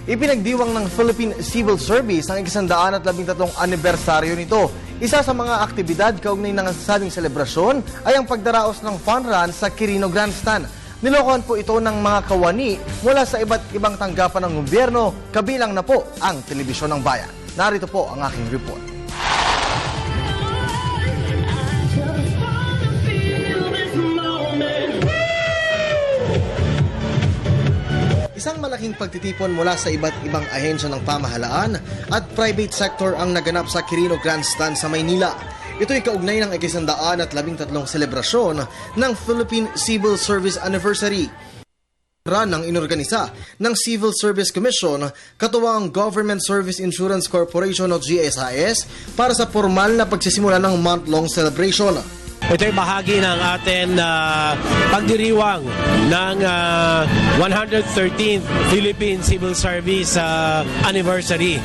Ipinagdiwang ng Philippine Civil Service ang 113 anibersaryo nito. Isa sa mga aktibidad kaugnay ng nasabing selebrasyon ay ang pagdaraos ng fun run sa Quirino Grandstand. Nilokohan po ito ng mga kawani mula sa iba't ibang tanggapan ng gobyerno, kabilang na po ang Telebisyon ng Bayan. Narito po ang aking report. Isang malaking pagtitipon mula sa iba't ibang ahensya ng pamahalaan at private sector ang naganap sa Quirino Grandstand sa Maynila. Ito'y kaugnay ng 113 selebrasyon ng Philippine Civil Service Anniversary. Run ng inorganisa ng Civil Service Commission, katuwang Government Service Insurance Corporation o GSIS para sa formal na pagsisimula ng month-long celebration. Ito ay bahagi ng ating pagdiriwang ng 113th Philippine Civil Service Anniversary.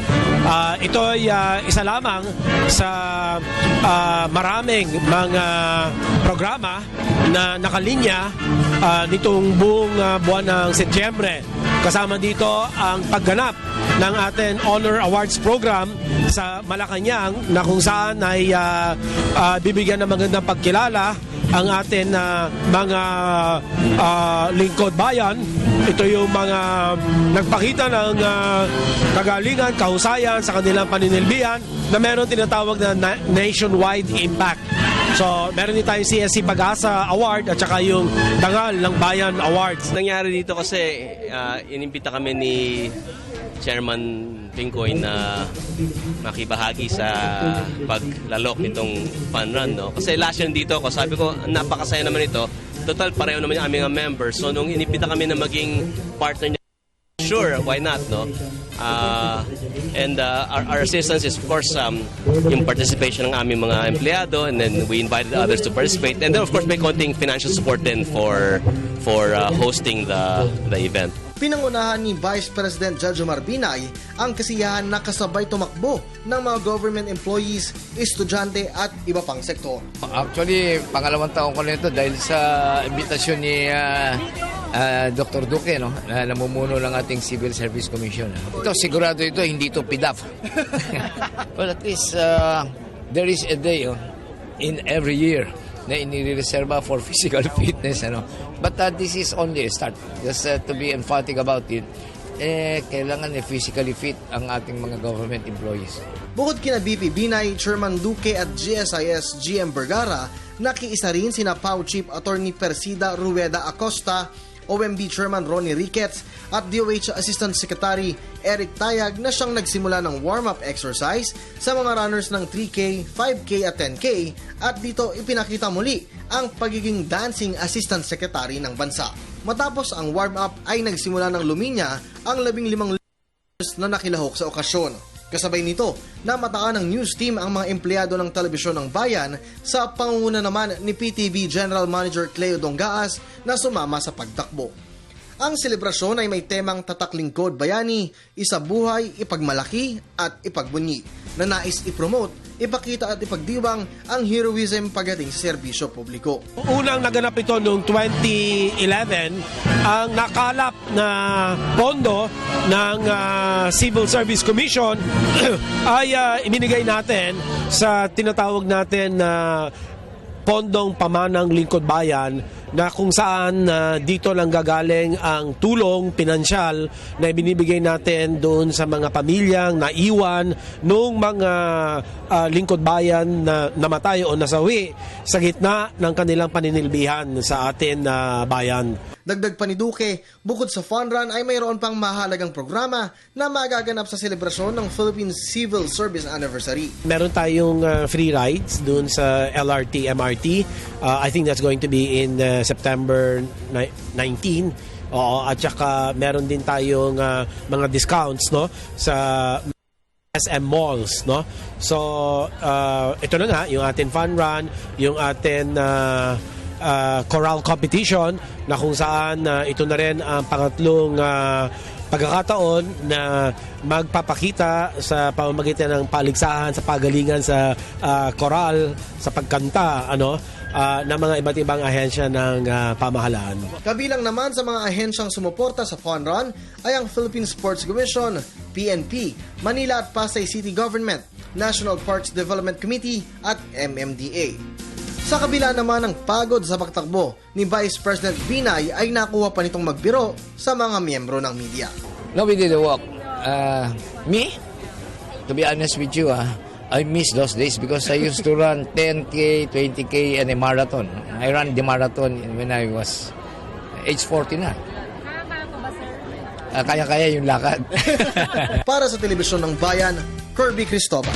Ito ay isa lamang sa maraming mga programa na nakalinya nitong buong buwan ng Setyembre. Kasama dito ang pagganap ng ating Honor Awards Program sa Malacanang na kung saan ay bibigyan ng magandang pagkilala ang ating mga lingkod bayan. Ito yung mga nagpakita ng kagalingan, kahusayan sa kanilang paninilbihan na meron tinatawag na nationwide impact. So, meron din tayong CSC Pag-asa Award at saka yung Dangal ng Bayan Awards. Nangyari dito kasi inimbita kami ni Chairman Pingkoy na makibahagi sa paglalok nitong fun run. No? Kasi last year dito ako, sabi ko, napakasaya naman ito. Total, pareho naman yung aming members. So, nung inimbita kami na maging partner niya, sure, why not, no? And our assistance is, of course, yung participation ng aming mga empleyado, and then we invited others to participate. And then, of course, may konting financial support din for hosting the event. Pinangunahan ni Vice President Jojo Marbinay ang kasiyahan na kasabay tumakbo ng mga government employees, estudyante at iba pang sektor. Actually, pangalawang taon ko na ito dahil sa imbitasyon ni Dr. Duque, no, na namumuno ng ating Civil Service Commission. Ito, sigurado ito, hindi ito PIDAF. Well, at least there is a day in every year na inireserva for physical fitness. But this is only a start. Just to be emphatic about it, kailangan physically fit ang ating mga government employees. Bukod kina BP Binay, Chairman Duque at GSIS GM Vergara, nakiisa rin sina PAO Chief Attorney Persida Rueda Acosta, OMB Chairman Ronnie Ricketts at DOH Assistant Secretary Eric Tayag na siyang nagsimula ng warm-up exercise sa mga runners ng 3K, 5K at 10K, at dito ipinakita muli ang pagiging dancing assistant secretary ng bansa. Matapos ang warm-up ay nagsimula ng luminya ang 15 na nakilahok sa okasyon. Kasabay nito, namataan ng news team ang mga empleyado ng Telebisyon ng Bayan sa pangunguna naman ni PTV General Manager Cleo Dongaas na sumama sa pagtakbo. Ang selebrasyon ay may temang Tatak Lingkod Bayani, Isa Buhay, Ipagmalaki at Ipagbunyi na nais ipromote, ipakita at ipagdiwang ang heroism pagdating sa serbisyo publiko. Unang naganap ito noong 2011, ang nakalap na pondo ng Civil Service Commission ay iminigay natin sa tinatawag natin na Pondong Pamanang Lingkod Bayan, na kung saan dito lang gagaling ang tulong pinansyal na ibinibigay natin doon sa mga pamilyang naiwan nung mga lingkod bayan na namatay o nasawi sa gitna ng kanilang paninilbihan sa atin na bayan. Dagdag pa ni Duque, bukod sa fun run ay mayroon pang mahalagang programa na magaganap sa selebrasyon ng Philippine Civil Service Anniversary. Meron tayong free rides doon sa LRT, MRT. I think that's going to be in September 19. At saka meron din tayong mga discounts, no, sa SM malls, no. So ito na nga yung ating fun run, yung ating choral competition na kung saan ito na rin ang pangatlong pagkakataon na magpapakita sa pamamagitan ng paligsahan sa pagalingan sa choral, sa pagkanta, ng mga iba't ibang ahensya ng pamahalaan. Kabilang naman sa mga ahensyang sumuporta sa fun run ay ang Philippine Sports Commission, PNP, Manila at Pasay City Government, National Parks Development Committee at MMDA. Sa kabila naman ng pagod sa pagtakbo ni Vice President Binay ay nakuha pa nitong magbiro sa mga miyembro ng media. No, we did the walk. Me, to be honest with you, I miss those days because I used to run 10K, 20K, and a marathon. I ran the marathon when I was age 40 na. Kaya ko ba, sir? Kaya-kaya yung lakad. Para sa Telebisyon ng Bayan, Kirby Cristobal.